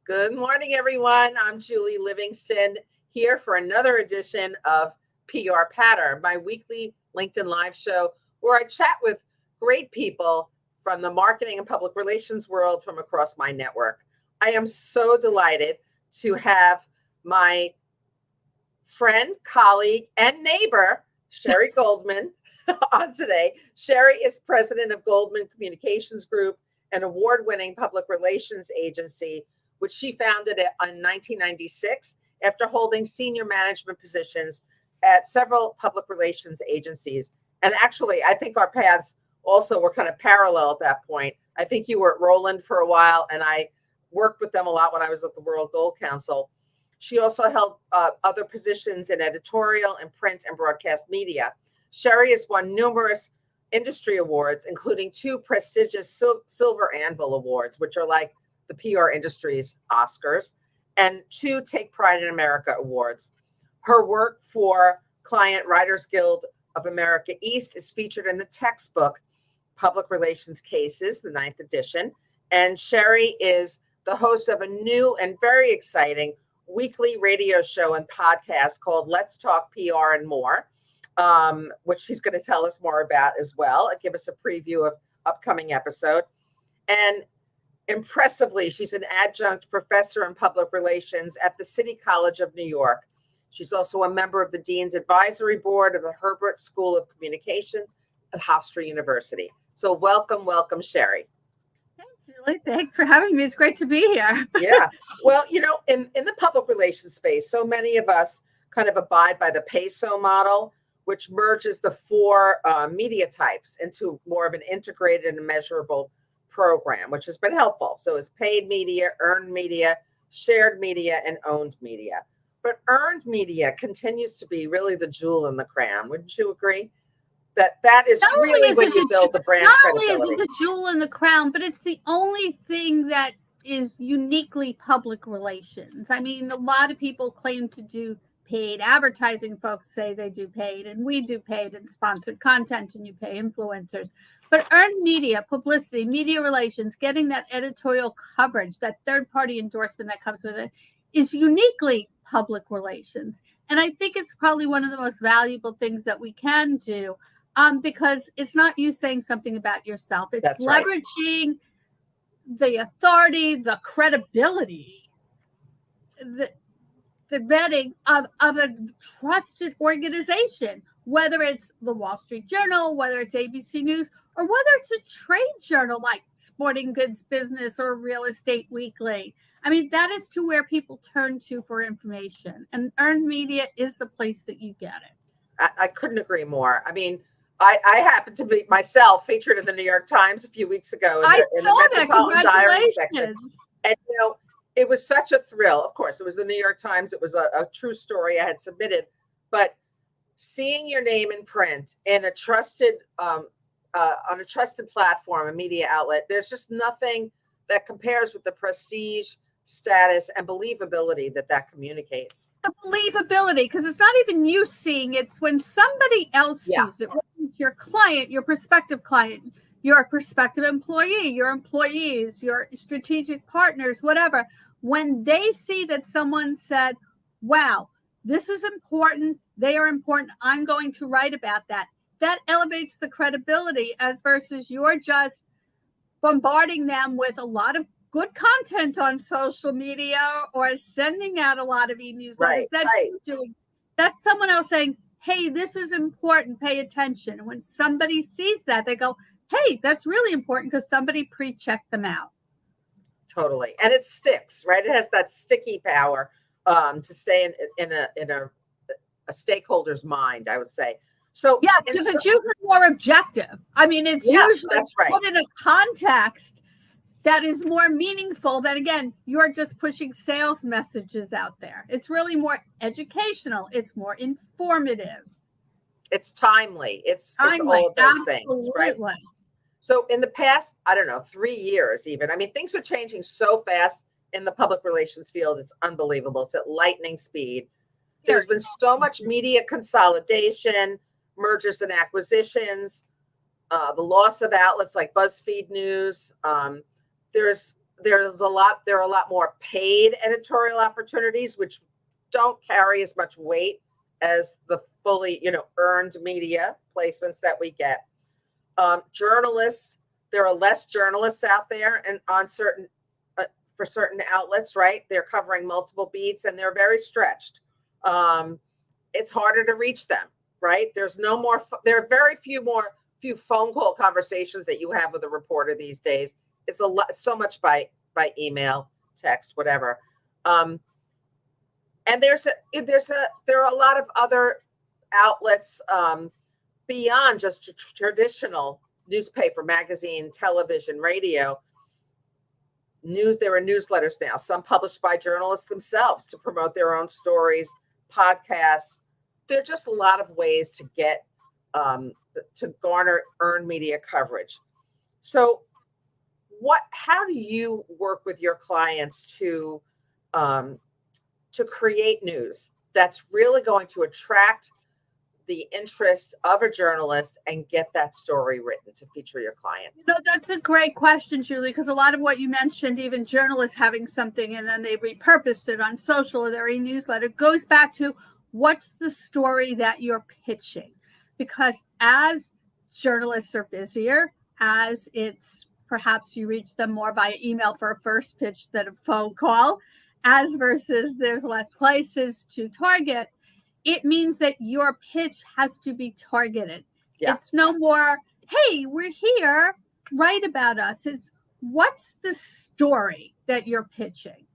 Good morning, everyone. I'm Julie Livingston here for another edition of PR Pattern, my weekly LinkedIn Live show where I chat with great people from the marketing and public relations world from across my network. I am so delighted to have my friend, colleague, and neighbor, Sherry Goldman, on today. Sherry is president of Goldman Communications Group, an award-winning public relations agency which she founded in 1996 after holding senior management positions at several public relations agencies. And actually, I think our paths also were kind of parallel at that point. I think you were at Roland for a while, and I worked with them a lot when I was at the World Gold Council. She also held other positions in editorial and print and broadcast media. Sherry has won numerous industry awards, including 2 prestigious Silver Anvil Awards, which are like the PR industry's Oscars, and 2 Take Pride in America awards. Her work for Client Writers Guild of America East is featured in the textbook Public Relations Cases, the 9th edition. And Sherry is the host of a new and very exciting weekly radio show and podcast called Let's Talk PR and More, which she's going to tell us more about as well and give us a preview of upcoming episode. And impressively, she's an adjunct professor in public relations at the City College of New York. She's also a member of the Dean's Advisory Board of the Herbert School of Communication at Hofstra University. So welcome, Sherry. Hey, Julie. Thanks for having me. It's great to be here. Yeah. Well, you know, in the public relations space, so many of us kind of abide by the PESO model, which merges the 4 media types into more of an integrated and measurable program, which has been helpful. So it's paid media, earned media, shared media, and owned media. But earned media continues to be really the jewel in the crown. Wouldn't you agree? That is really when you build the brand credibility. Not only is it the jewel in the crown, but it's the only thing that is uniquely public relations. I mean, a lot of people claim to do paid advertising. Folks say they do paid, and we do paid and sponsored content, and you pay influencers. But earned media, publicity, media relations, getting that editorial coverage, that third-party endorsement that comes with it, is uniquely public relations. And I think it's probably one of the most valuable things that we can do, because it's not you saying something about yourself. It's That's leveraging the authority, the credibility, the vetting of a trusted organization, whether it's the Wall Street Journal, whether it's ABC News, or whether it's a trade journal like Sporting Goods Business or Real Estate Weekly. I mean, that is to where people turn to for information, and earned media is the place that you get it. I couldn't agree more. I mean, I happened to be myself featured in the New York Times a few weeks ago in the Metropolitan Diary section. And, you know, it was such a thrill. Of course, it was the New York Times. It was a true story I had submitted. But seeing your name in print in a trusted on a trusted platform, a media outlet, there's just nothing that compares with the prestige, status, and believability that communicates. The believability, because it's not even you seeing, it's when somebody else sees it. Your client, your prospective client, your prospective employee, your employees, your strategic partners, whatever. When they see that someone said, wow, this is important, they are important, I'm going to write about that. That elevates the credibility as versus you're just bombarding them with a lot of good content on social media or sending out a lot of e-newsletters. That's someone else saying, hey, this is important, pay attention. And when somebody sees that, they go, hey, that's really important because somebody pre-checked them out. Totally. And it sticks, right? It has that sticky power to stay in a stakeholder's mind, I would say. So yes, because it's usually more objective. I mean, it's usually put in a context that is more meaningful than, again, you're just pushing sales messages out there. It's really more educational. It's more informative. It's timely. It's all of those things, right? So in the past, I don't know, 3 years even, I mean, things are changing so fast in the public relations field. It's unbelievable. It's at lightning speed. There's been so much media consolidation, mergers and acquisitions, the loss of outlets like BuzzFeed News. There's there are a lot more paid editorial opportunities, which don't carry as much weight as the fully, earned media placements that we get. Journalists, there are less journalists out there and on certain, for certain outlets, right? They're covering multiple beats and they're very stretched. It's harder to reach them, right? There are very few phone call conversations that you have with a reporter these days. It's so much by email, text, whatever. And there are a lot of other outlets beyond just traditional newspaper, magazine, television, radio. There are newsletters now, some published by journalists themselves to promote their own stories, podcasts. There are just a lot of ways to get to garner earned media coverage. So how do you work with your clients to create news that's really going to attract the interest of a journalist and get that story written to feature your client? That's a great question, Julie, because a lot of what you mentioned, even journalists having something and then they repurpose it on social or their e-newsletter, goes back to what's the story that you're pitching? Because as journalists are busier, as it's perhaps you reach them more by email for a first pitch than a phone call, as versus there's less places to target, it means that your pitch has to be targeted. Yeah. It's no more, hey, we're here, write about us. It's what's the story that you're pitching?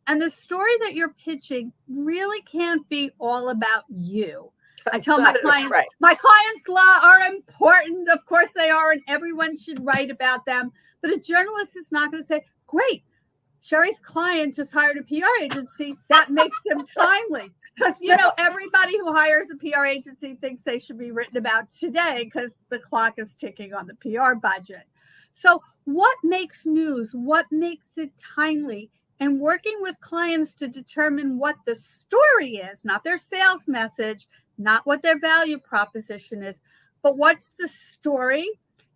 And the story that you're pitching really can't be all about you. I tell my clients, right. My clients' are important. Of course they are, and everyone should write about them. But a journalist is not going to say, great, Sherry's client just hired a PR agency. That makes them timely. Because, everybody who hires a PR agency thinks they should be written about today because the clock is ticking on the PR budget. So what makes news? What makes it timely? And working with clients to determine what the story is, not their sales message, not what their value proposition is, but what's the story?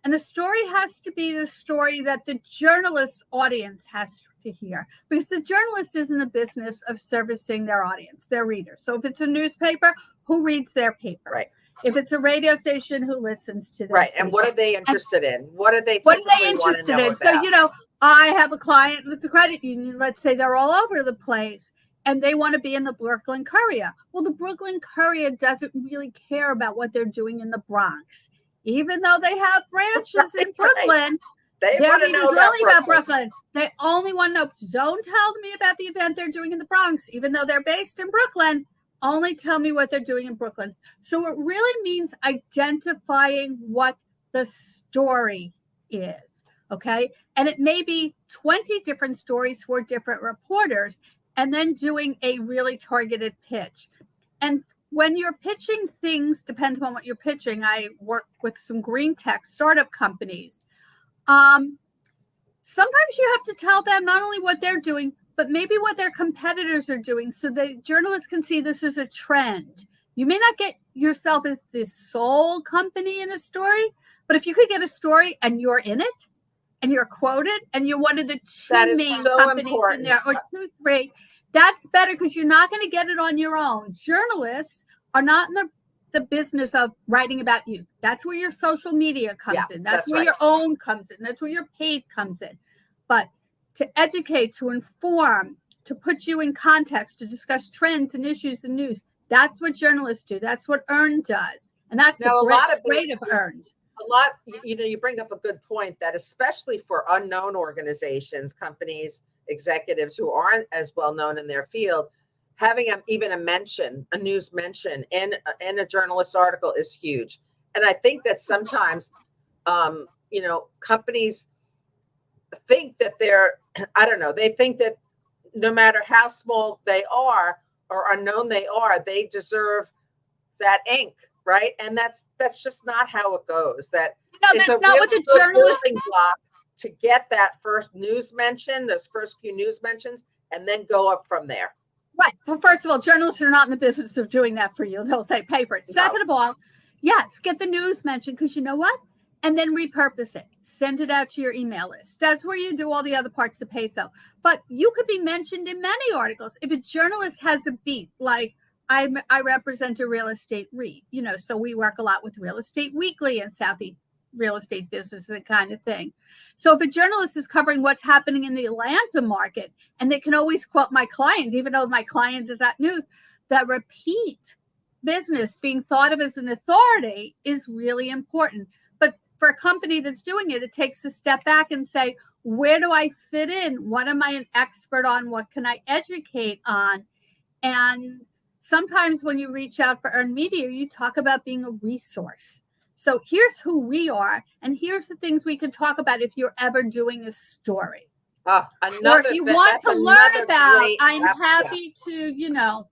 And the story has to be the story that the journalist's audience has to hear, because the journalist is in the business of servicing their audience, their readers. So if it's a newspaper, who reads their paper? Right. If it's a radio station, who listens to them? Right. Station? And what are they interested in? What are they interested in? So, I have a client that's a credit union. Let's say they're all over the place and they want to be in the Brooklyn Courier. Well, the Brooklyn Courier doesn't really care about what they're doing in the Bronx, even though they have branches in Brooklyn. They want to know about Brooklyn. They only want to know. Don't tell me about the event they're doing in the Bronx, even though they're based in Brooklyn. Only tell me what they're doing in Brooklyn. So it really means identifying what the story is, okay? And it may be 20 different stories for different reporters, and then doing a really targeted pitch. And when you're pitching things, depending on what you're pitching, I work with some green tech startup companies. Sometimes you have to tell them not only what they're doing, but maybe what their competitors are doing so the journalists can see this is a trend. You may not get yourself as the sole company in a story, but if you could get a story and you're in it and you're quoted and you're one of the two main companies in there, or 2, 3, that's better because you're not going to get it on your own. Journalists are not in the business of writing about you. That's where your social media comes in. That's where your own comes in. That's where your paid comes in. But to educate, to inform, to put you in context, to discuss trends and issues and news, that's what journalists do. That's what Earned does. And that's the great of Earned. You bring up a good point that especially for unknown organizations, companies, executives who aren't as well known in their field, having even a news mention in a journalist article is huge. And I think that sometimes, companies think that they think that no matter how small they are or unknown they are, they deserve that ink, right? And that's just not how it goes. That's not what the journalist block to get that first news mention, those first few news mentions, and then go up from there. Right. Well, first of all, journalists are not in the business of doing that for you. They'll say, pay for it. No. Second of all, yes, get the news mention because you know what? and then repurpose it. Send it out to your email list. That's where you do all the other parts of Peso. But you could be mentioned in many articles. If a journalist has a beat, like I represent a real estate REIT, so we work a lot with Real Estate Weekly and Southeast real estate business, that kind of thing. So if a journalist is covering what's happening in the Atlanta market, and they can always quote my client, even though my client is at news, that repeat business being thought of as an authority is really important. But for a company that's doing it, it takes a step back and say, where do I fit in? What am I an expert on? What can I educate on? And sometimes when you reach out for earned media, you talk about being a resource. So here's who we are, and here's the things we can talk about if you're ever doing a story. Or if you want to learn about, I'm happy to,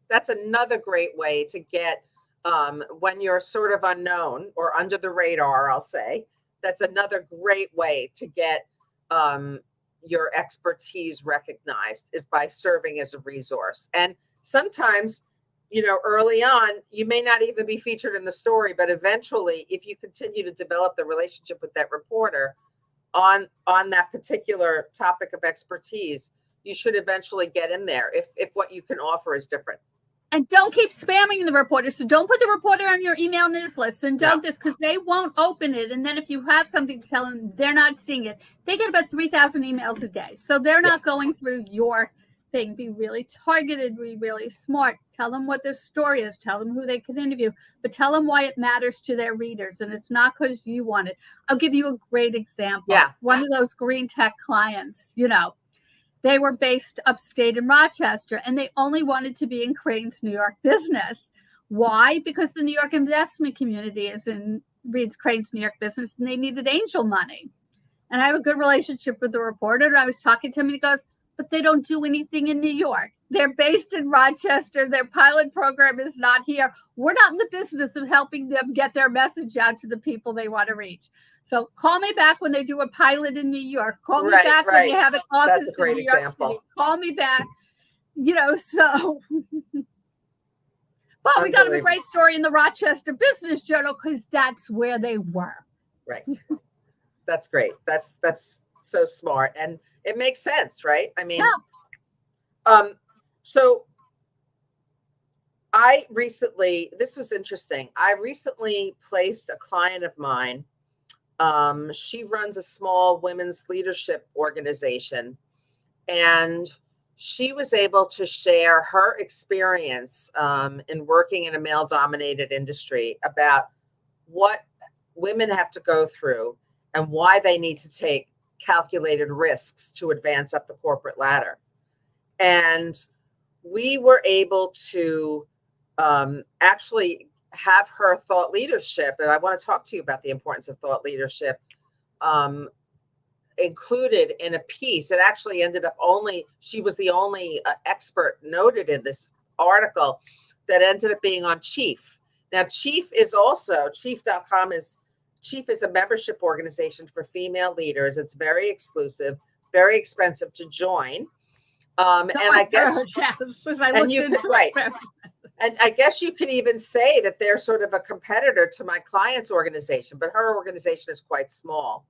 That's another great way to get, when you're sort of unknown or under the radar, I'll say, that's another great way to get your expertise recognized, is by serving as a resource. And sometimes, early on, you may not even be featured in the story, but eventually, if you continue to develop the relationship with that reporter on that particular topic of expertise, you should eventually get in there if what you can offer is different. And don't keep spamming the reporter. So don't put the reporter on your email news list, and don't this, because they won't open it. And then if you have something to tell them, they're not seeing it. They get about 3,000 emails a day. So they're not going through your thing. Be really targeted, be really smart. Tell them what their story is. Tell them who they can interview, but tell them why it matters to their readers. And it's not because you want it. I'll give you a great example. Yeah. One of those green tech clients, they were based upstate in Rochester, and they only wanted to be in Crane's New York business. Why? Because the New York investment community reads Crane's New York business, and they needed angel money. And I have a good relationship with the reporter, and I was talking to him, and he goes, but they don't do anything in New York. They're based in Rochester. Their pilot program is not here. We're not in the business of helping them get their message out to the people they want to reach. So call me back when they do a pilot in New York. Call me back when they have an office in New York City. Call me back. So. But we got them a great story in the Rochester Business Journal because that's where they were. Right. That's great. That's so smart. And it makes sense, right? I mean, so this was interesting. I recently placed a client of mine. She runs a small women's leadership organization, and she was able to share her experience in working in a male-dominated industry about what women have to go through and why they need to take calculated risks to advance up the corporate ladder. And we were able to actually have her thought leadership, and I want to talk to you about the importance of thought leadership, included in a piece. It actually ended up she was the only expert noted in this article that ended up being on Chief. Now, Chief.com is a membership organization for female leaders. It's very exclusive, very expensive to join. And I guess, and I guess you could even say that they're sort of a competitor to my client's organization, but her organization is quite small.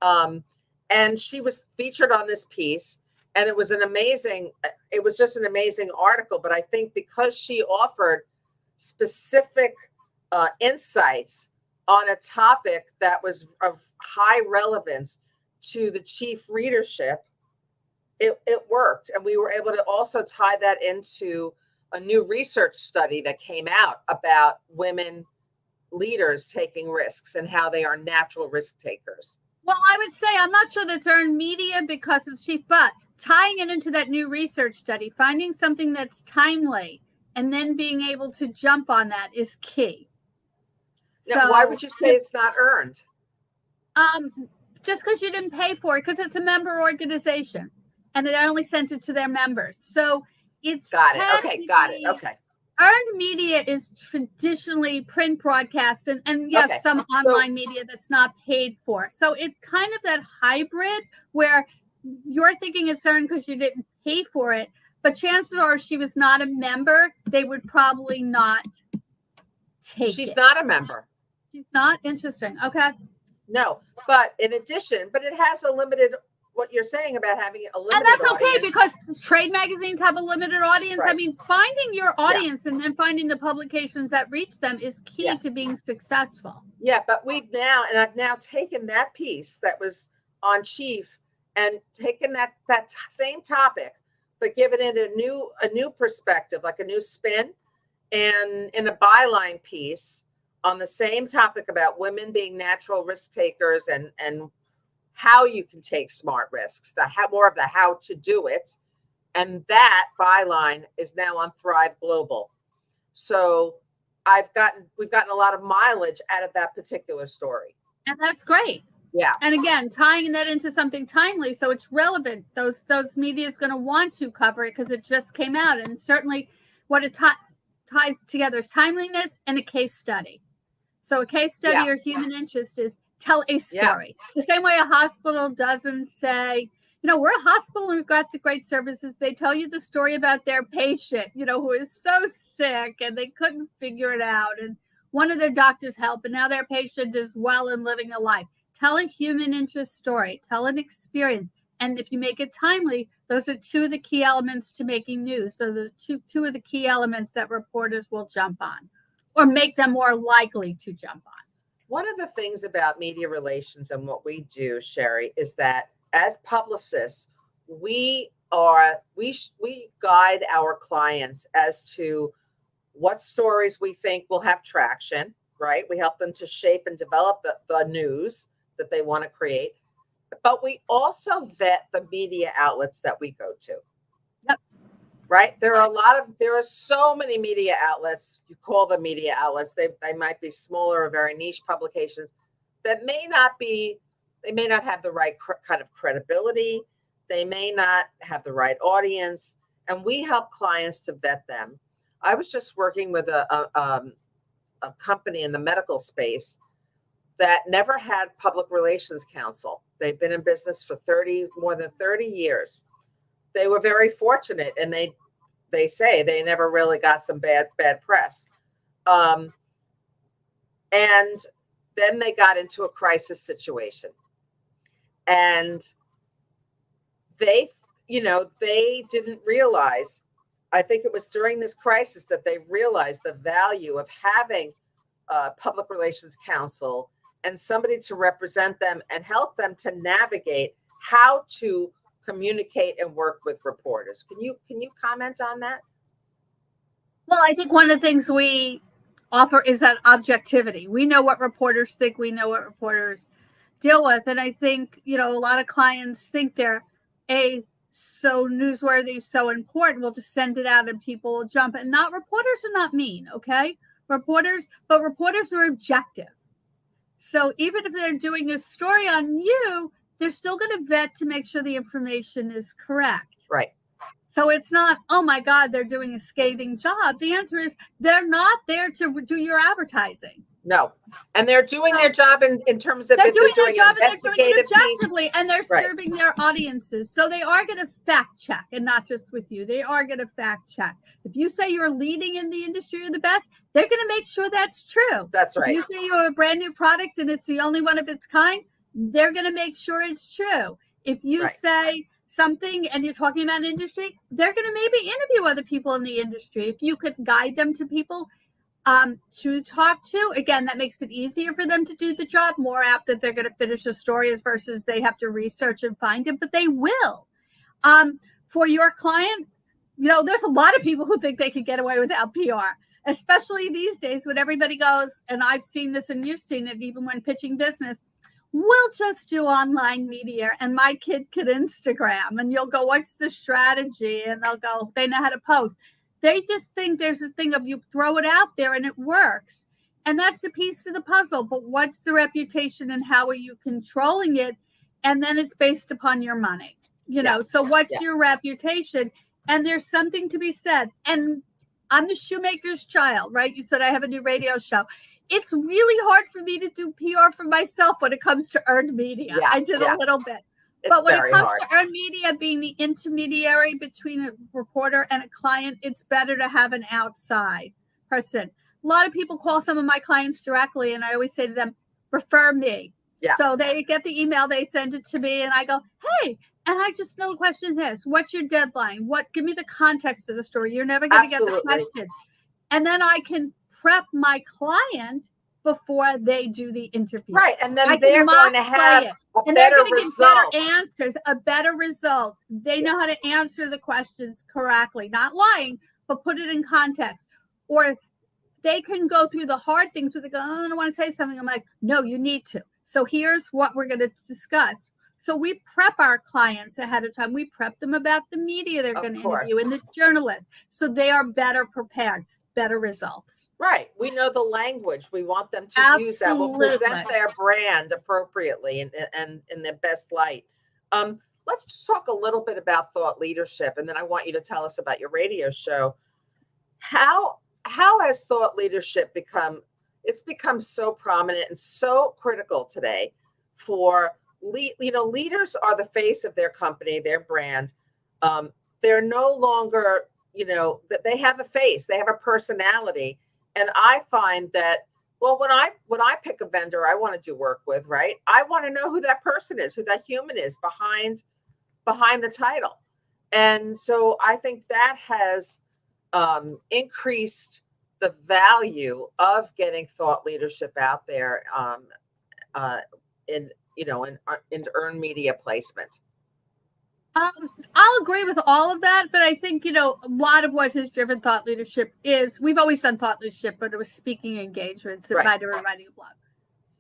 And she was featured on this piece, and it was just an amazing article. But I think because she offered specific insights on a topic that was of high relevance to the Chief readership, it worked. And we were able to also tie that into a new research study that came out about women leaders taking risks and how they are natural risk takers. Well, I would say I'm not sure that's earned media because it's Chief, but tying it into that new research study, finding something that's timely, and then being able to jump on that is key. Now, why would you say it's not earned? Just because you didn't pay for it, because it's a member organization, and they only sent it to their members. So it's got it. Okay. Earned media is traditionally print broadcast and yes, some online media that's not paid for. So it's kind of that hybrid where you're thinking it's earned because you didn't pay for it, but chances are if she was not a member, they would probably not take it. She's not a member. She's not interesting. Okay. No, but in addition, but it has a limited, what you're saying about having a limited And that's okay audience. because trade magazines have a limited audience. Right. I mean, finding your audience and then finding the publications that reach them is key to being successful. Yeah, but I've now taken that piece that was on Chief and taken that same topic, but given it a new perspective, like a new spin, and in a byline piece on the same topic about women being natural risk takers and how you can take smart risks, more of the how to do it. And that byline is now on Thrive Global. So we've gotten a lot of mileage out of that particular story. And that's great. Yeah. And again, tying that into something timely, so it's relevant. Those media is going to want to cover it because it just came out. And certainly what it ties together is timeliness and a case study. So a case study or human interest is tell a story. The same way a hospital doesn't say, we're a hospital and we've got the great services. They tell you the story about their patient, who is so sick and they couldn't figure it out. And one of their doctors helped, and now their patient is well and living a life. Tell a human interest story, tell an experience. And if you make it timely, those are two of the key elements to making news. So the two of the key elements that reporters will jump on or make them more likely to jump on. One of the things about media relations and what we do, Sherry, is that as publicists, we guide our clients as to what stories we think will have traction, right? We help them to shape and develop the news that they want to create. But we also vet the media outlets that we go to. Yep. Right? There are so many media outlets. You call them media outlets. They might be smaller or very niche publications that may not have the right kind of credibility. They may not have the right audience. And we help clients to vet them. I was just working with a company in the medical space that never had public relations counsel. They've been in business for more than 30 years. They were very fortunate, and they say they never really got some bad press. And then they got into a crisis situation. And they didn't realize, I think it was during this crisis that they realized the value of having public relations counsel and somebody to represent them and help them to navigate how to communicate and work with reporters. Can you comment on that? Well, I think one of the things we offer is that objectivity. We know what reporters think. We know what reporters deal with. And I think, a lot of clients think they're so newsworthy, so important. We'll just send it out and people will jump. And reporters are not mean, okay? Reporters are objective. So even if they're doing a story on you, they're still going to vet to make sure the information is correct. Right. So it's not, oh my God, they're doing a scathing job. The answer is they're not there to do your advertising. No. And they're doing their job in terms of they're doing their job, and they're doing it objectively, and they're serving their audiences. So they are going to fact check, and not just with you. They are going to fact check. If you say you're leading in the industry, you're the best, they're going to make sure that's true. That's right. If you say you're a brand new product and it's the only one of its kind, they're going to make sure it's true. If you say something and you're talking about industry, they're going to maybe interview other people in the industry. If you could guide them to people to talk to, again, that makes it easier for them to do the job, more apt that they're going to finish a story versus they have to research and find it, but they will. For your client, there's a lot of people who think they can get away without PR, especially these days when everybody goes, and I've seen this and you've seen it even when pitching business, we'll just do online media and my kid could Instagram, and you'll go, what's the strategy? And they'll go, they know how to post. They just think there's a thing of you throw it out there and it works. And that's a piece of the puzzle. But what's the reputation and how are you controlling it? And then it's based upon your money, So what's your reputation? And there's something to be said. And I'm the shoemaker's child, right? You said I have a new radio show. It's really hard for me to do PR for myself when it comes to earned media. I did a little bit. But when it comes to earned media being the intermediary between a reporter and a client, it's better to have an outside person. a lot of people call some of my clients directly, and I always say to them, refer me. Yeah. So they get the email, they send it to me, and I go, hey, and I just know the question is, what's your deadline? Give me the context of the story. You're never going to get the question. And then I can prep my client before they do the interview. Right. And then they're going to have a better result. Better answers, a better result. They know how to answer the questions correctly, not lying, but put it in context. Or they can go through the hard things where they go, oh, I don't want to say something. I'm like, no, you need to. So here's what we're going to discuss. So we prep our clients ahead of time. We prep them about the media they're going to interview and the journalists. So they are better prepared, better results. Right. We know the language. We want them to use that. We'll present their brand appropriately and in their best light. Let's just talk a little bit about thought leadership. And then I want you to tell us about your radio show. How has thought leadership become so prominent and so critical today for leaders are the face of their company, their brand. They're no longer, that they have a face, they have a personality. And I find that, well, when I pick a vendor I want to do work with, right, I want to know who that person is, who that human is behind the title. And so I think that has increased the value of getting thought leadership out there in earned media placement. I'll agree with all of that, but I think, a lot of what has driven thought leadership is we've always done thought leadership, but it was speaking engagements and writing a blog.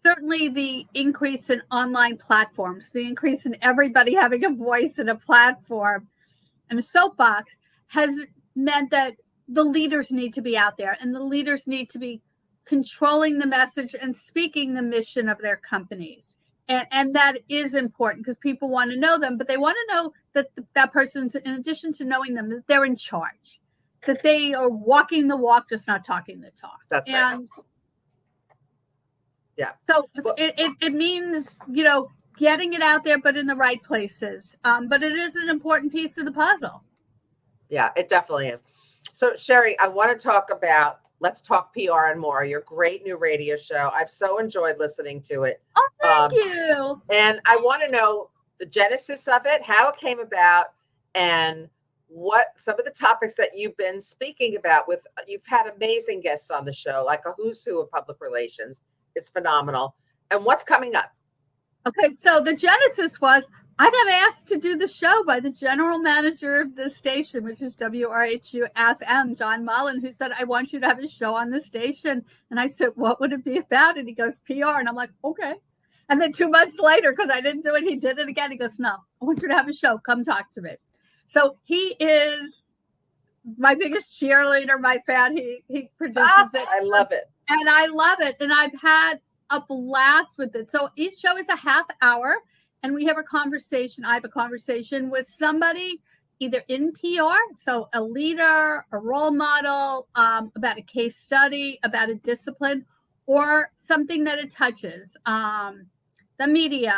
Certainly the increase in online platforms, the increase in everybody having a voice and a platform and a soapbox has meant that the leaders need to be out there and the leaders need to be controlling the message and speaking the mission of their companies. And that is important because people want to know them, but they want to know that that person's, in addition to knowing them, that they're in charge, that they are walking the walk, just not talking the talk. That's right. Yeah. So it means, getting it out there, but in the right places. But it is an important piece of the puzzle. Yeah, it definitely is. So Sherry, I want to talk about Let's Talk PR and More, your great new radio show. I've so enjoyed listening to it. Oh, thank you. And I want to know the genesis of it, how it came about, and what some of the topics that you've been speaking about with. You've had amazing guests on the show, like a who's who of public relations. It's phenomenal. And what's coming up? Okay, so the genesis was I got asked to do the show by the general manager of the station, which is WRHU FM, John Mullen, who said, I want you to have a show on the station. And I said, what would it be about? And he goes, PR. And I'm like, okay. And then 2 months later, because I didn't do it, he did it again. He goes, no, I want you to have a show. Come talk to me. So he is my biggest cheerleader, my fan. He produces it. I love it. And I love it. And I've had a blast with it. So each show is a half hour. And we have a conversation. I have a conversation with somebody either in PR, so a leader, a role model, about a case study, about a discipline, or something that it touches. The media,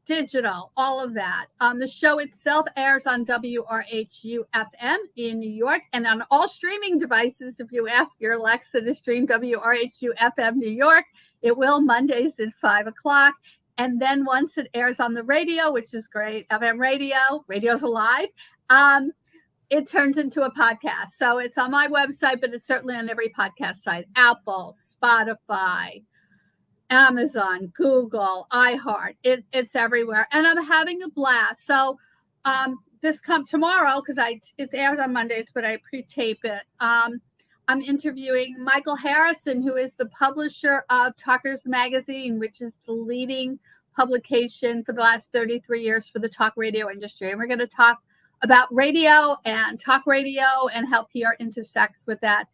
digital, all of that. The show itself airs on WRHU FM in New York and on all streaming devices. If you ask your Alexa to stream WRHU FM New York, it will Mondays at 5:00. And then once it airs on the radio, which is great, FM radio, radio's alive, it turns into a podcast. So it's on my website, but it's certainly on every podcast site, Apple, Spotify, Amazon, Google, iHeart. It's everywhere. And I'm having a blast. So this comes tomorrow, because it airs on Mondays, but I pre-tape it. I'm interviewing Michael Harrison, who is the publisher of Talkers Magazine, which is the leading publication for the last 33 years for the talk radio industry. And we're going to talk about radio and talk radio and how PR intersects with that.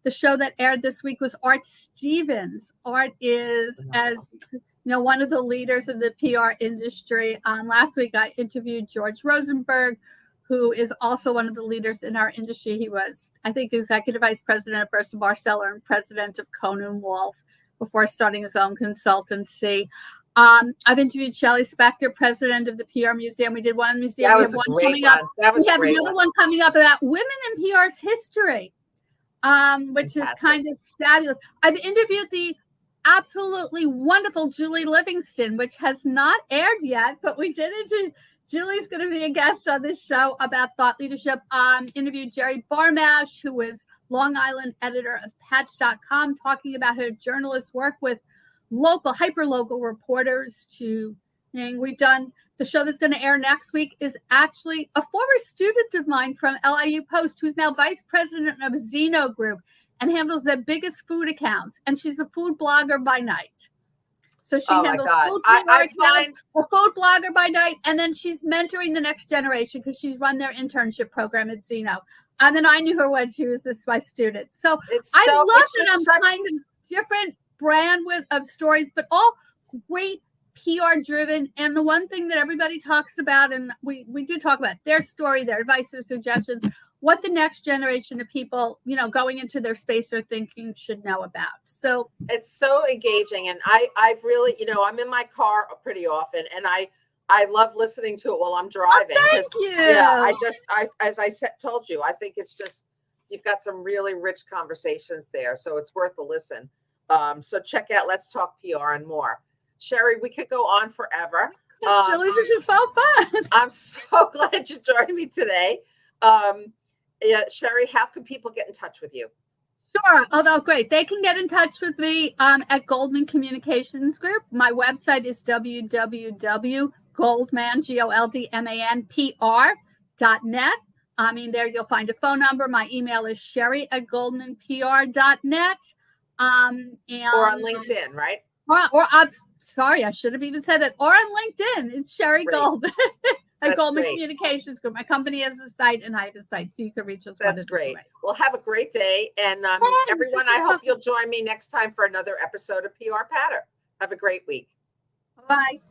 The show that aired this week was Art Stevens. Art is, as you know, one of the leaders in the PR industry. Last week, I interviewed George Rosenberg, who is also one of the leaders in our industry. He was, I think, executive vice president of Burson Marsteller and president of Conan Wolf before starting his own consultancy. I've interviewed Shelley Spector, president of the PR Museum. We did one museum. That was a great one. That was we have another one coming up about women in PR's history. which is Fantastic. kind of fabulous. I've interviewed the absolutely wonderful Julie Livingston, which has not aired yet, but we did it. Julie's going to be a guest on this show about thought leadership. Interviewed Jerry Barmash, who was Long Island editor of Patch.com, talking about her journalist work with local, hyper-local reporters to, and we've done the show that's going to air next week is actually a former student of mine from LIU Post, who's now vice president of Zeno Group and handles their biggest food accounts. And she's a food blogger by night. So she handles food accounts, a food blogger by night, and then she's mentoring the next generation because she's run their internship program at Zeno. And then I knew her when she was my student. So I love that I'm kind of different brand of stories, but all great PR driven. And the one thing that everybody talks about, and we do talk about their story, their advice, their suggestions, what the next generation of people, going into their space or thinking should know about. So it's so engaging. And I've really, I'm in my car pretty often, and I love listening to it while I'm driving. Oh, thank you. Yeah, as I told you, I think it's just, you've got some really rich conversations there. So it's worth a listen. So check out Let's Talk PR and more. Sherry, we could go on forever. Julie, this is so fun. I'm so glad you joined me today. Sherry, how can people get in touch with you? Sure. Although great. They can get in touch with me at Goldman Communications Group. My website is www.goldman, GOLDMANPR.net. There you'll find a phone number. My email is sherry@goldmanpr.net. Or on LinkedIn, right? Or I'm sorry, I should have even said that. Or on LinkedIn, it's Sherry Goldman. At Goldman Communications Group. My company has a site and I have a site, so you can reach us. That's great. Well, have a great day. And everyone, I hope you'll join me next time for another episode of PR Patter. Have a great week. Bye.